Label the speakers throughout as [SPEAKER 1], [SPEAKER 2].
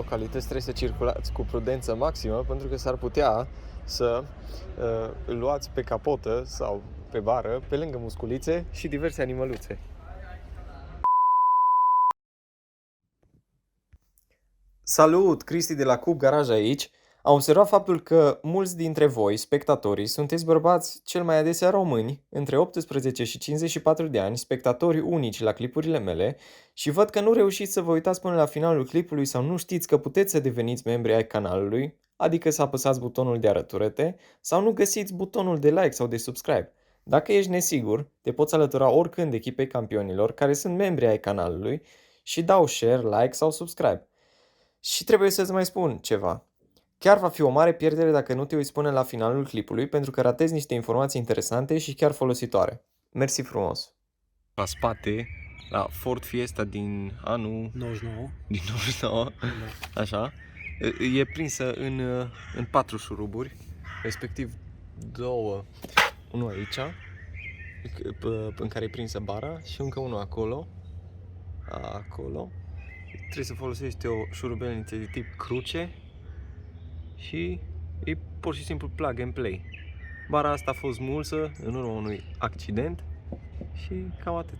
[SPEAKER 1] localități trebuie să circulați cu prudență maximă, pentru că s-ar putea să îl luați pe capotă sau pe bară, pe lângă musculițe și diverse animăluțe. Salut! Cristi de la Cub Garaj aici. Am observat faptul că mulți dintre voi, spectatorii, sunteți bărbați cel mai adesea români, între 18 și 54 de ani, spectatori unici la clipurile mele și văd că nu reușiți să vă uitați până la finalul clipului sau nu știți că puteți să deveniți membri ai canalului, adică să apăsați butonul de arăturete sau nu găsiți butonul de like sau de subscribe. Dacă ești nesigur, te poți alătura oricând echipei campionilor care sunt membri ai canalului și dau share, like sau subscribe. Și trebuie să-ți mai spun ceva. Chiar va fi o mare pierdere dacă nu te uiți până la finalul clipului, pentru că ratezi niște informații interesante și chiar folositoare. Mersi frumos! La spate, la Ford Fiesta din anul
[SPEAKER 2] 99.
[SPEAKER 1] Din 99,
[SPEAKER 2] Da.
[SPEAKER 1] așa, e prinsă în 4 șuruburi, respectiv 2, unul aici, în care e prinsă bara și încă unul acolo. Trebuie să folosești o șurubelniță de tip cruce și e pur și simplu plug and play. Bara asta a fost smulsă în urma unui accident și cam atât.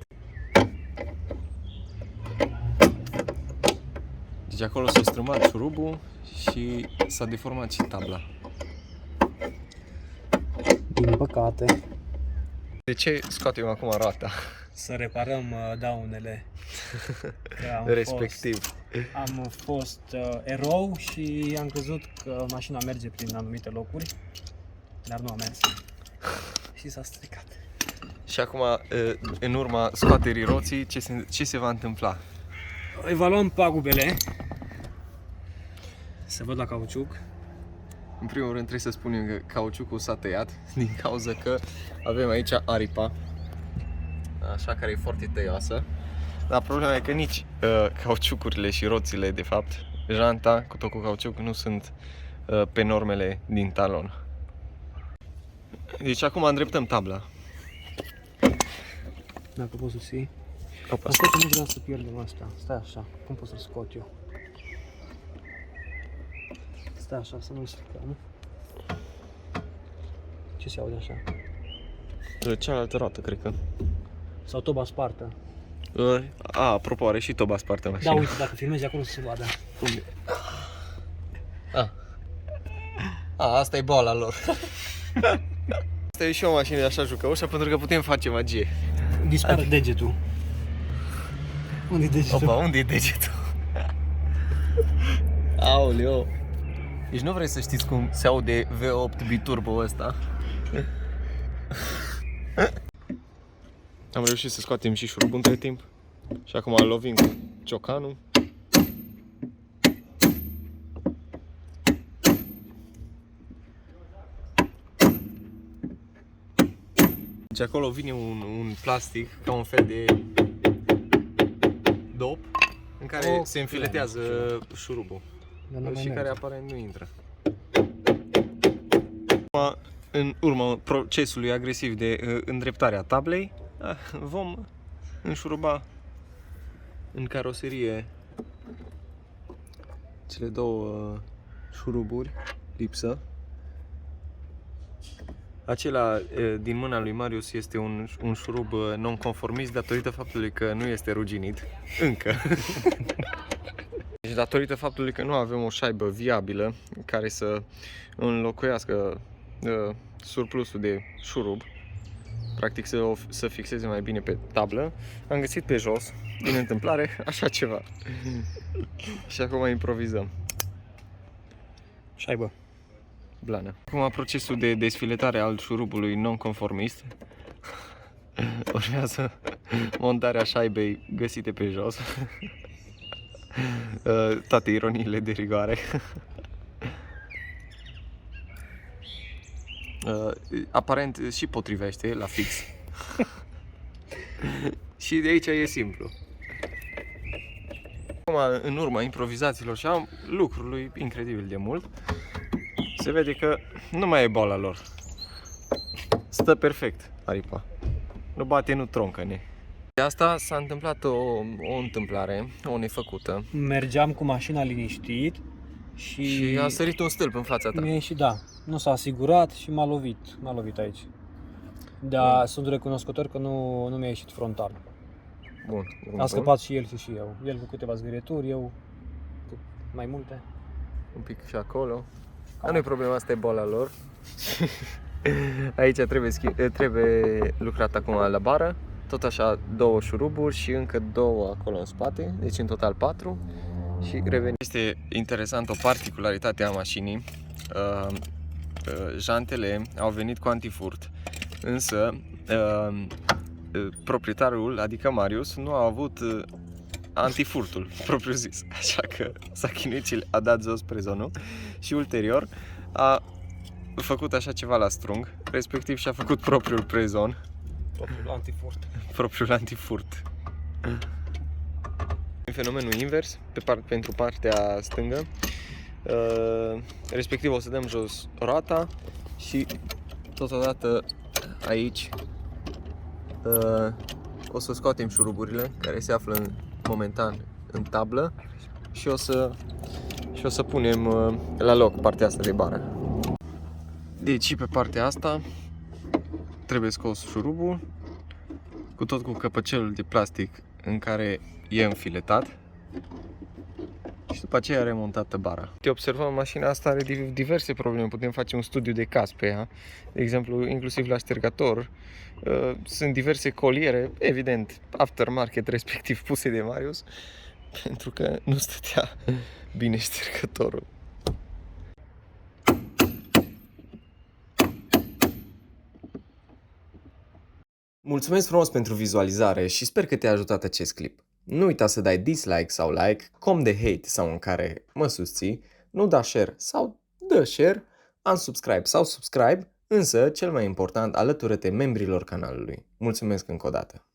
[SPEAKER 1] Deci acolo s-a strâmbat șurubul și s-a deformat și tabla.
[SPEAKER 2] Din păcate.
[SPEAKER 1] De ce scoatem acum roata?
[SPEAKER 2] Să reparăm daunele.
[SPEAKER 1] Respectiv.
[SPEAKER 2] Am fost erou și am crezut că mașina merge prin anumite locuri, dar nu a mers. Și s-a stricat.
[SPEAKER 1] Și acum, în urma scoaterii roții, ce se va întâmpla?
[SPEAKER 2] Evaluăm pagubele. Se văd la cauciuc.
[SPEAKER 1] În primul rând trebuie să spunem că cauciucul s-a tăiat din cauza că avem aici aripa, așa, care e foarte tăioasă. Dar problema e că nici cauciucurile și roțile, de fapt, janta cu tot cu cauciuc, nu sunt pe normele din talon. Deci acum îndreptăm tabla.
[SPEAKER 2] Dacă poți să ții.
[SPEAKER 1] Opa.
[SPEAKER 2] Asta că nu vreau să pierdem asta. Stai așa. Cum pot să-l scot eu? Stai așa, să nu-l stricăm. Ce se aude așa?
[SPEAKER 1] Cealaltă roată, cred că.
[SPEAKER 2] Sau toba spartă.
[SPEAKER 1] Apropo, are și toba spartă mașina.
[SPEAKER 2] Da, uite, dacă filmezi acolo să se vadă.
[SPEAKER 1] Unde? Asta e boala lor. Asta e și o mașină de așa jucăușă, pentru că putem face magie.
[SPEAKER 2] Dispare degetul. Unde e degetul?
[SPEAKER 1] Opa, unde e degetul? Aoleo. Deci nu vrei să știți cum se aude V8 biturbo ăsta? Am reușit să scoatem și șurubul între timp. Și acum îl lovim cu ciocanul. Deci acolo vine un plastic, ca un fel de dop, în care se înfiletează șurubul și care aparent nu intră. În urma procesului agresiv de îndreptare a tablei, vom înșuruba în caroserie cele două șuruburi lipsă. Acela din mâna lui Marius este un șurub non-conformist datorită faptului că nu este ruginit încă. Deci datorită faptului că nu avem o șaibă viabilă care să înlocuiască surplusul de șurub, practic să fixeze mai bine pe tablă, am găsit pe jos, din întâmplare, așa ceva. Și acum improvizăm.
[SPEAKER 2] Șaibă.
[SPEAKER 1] Blană. Acum procesul de desfiletare al șurubului non-conformist. Urmează montarea șaibei găsite pe jos. Toate ironiile de rigoare. Aparent și potrivește la fix. Și de aici e simplu. Acum, în urma improvizațiilor și a lucrului incredibil de mult, se vede că nu mai e boala lor. Stă perfect aripa. Nu bate, nu troncă-ne. partea asta s-a întâmplat o întâmplare, o nefăcută.
[SPEAKER 2] Mergeam cu mașina liniștit
[SPEAKER 1] Și a sărit un stâlp în fața ta.
[SPEAKER 2] mi-a ieșit, da, nu s-a asigurat și m-a lovit aici. Dar sunt recunoscător că nu mi-a ieșit frontal.
[SPEAKER 1] Bun.
[SPEAKER 2] A scăpat și el și eu. El cu câteva zgârieturi, eu cu mai multe.
[SPEAKER 1] Un pic și acolo. Dar nu-i problema, asta e boala lor. Aici trebuie lucrat acum la bară. Tot așa 2 șuruburi și încă 2 acolo în spate. Deci în total 4. Și revenim. Este interesant o particularitate a mașinii. Jantele au venit cu antifurt. Însă proprietarul, adică Marius, nu a avut antifurtul propriu zis, așa că s-a chinuit și a dat jos prezonul și ulterior a făcut așa ceva la strung, respectiv și-a făcut propriul prezon, propriul antifurt. Fenomenul invers, pentru partea stângă, respectiv o să dăm jos roata și totodată aici o să scoatem șuruburile care se află momentan în tablă și o să punem la loc partea asta de bară. Deci și pe partea asta trebuie scos șurubul cu căpăcelul de plastic în care e înfiletat și după aceea remontată bara. Te observăm, mașina asta are diverse probleme, putem face un studiu de caz pe ea, de exemplu, inclusiv la ștergător. Sunt diverse coliere, evident, aftermarket, respectiv puse de Marius, pentru că nu stătea bine ștergătorul. Mulțumesc frumos pentru vizualizare și sper că te-a ajutat acest clip. Nu uita să dai dislike sau like, com de hate sau în care mă susții, nu da share sau dă share, unsubscribe sau subscribe, însă, cel mai important, alătură-te membrilor canalului. Mulțumesc încă o dată!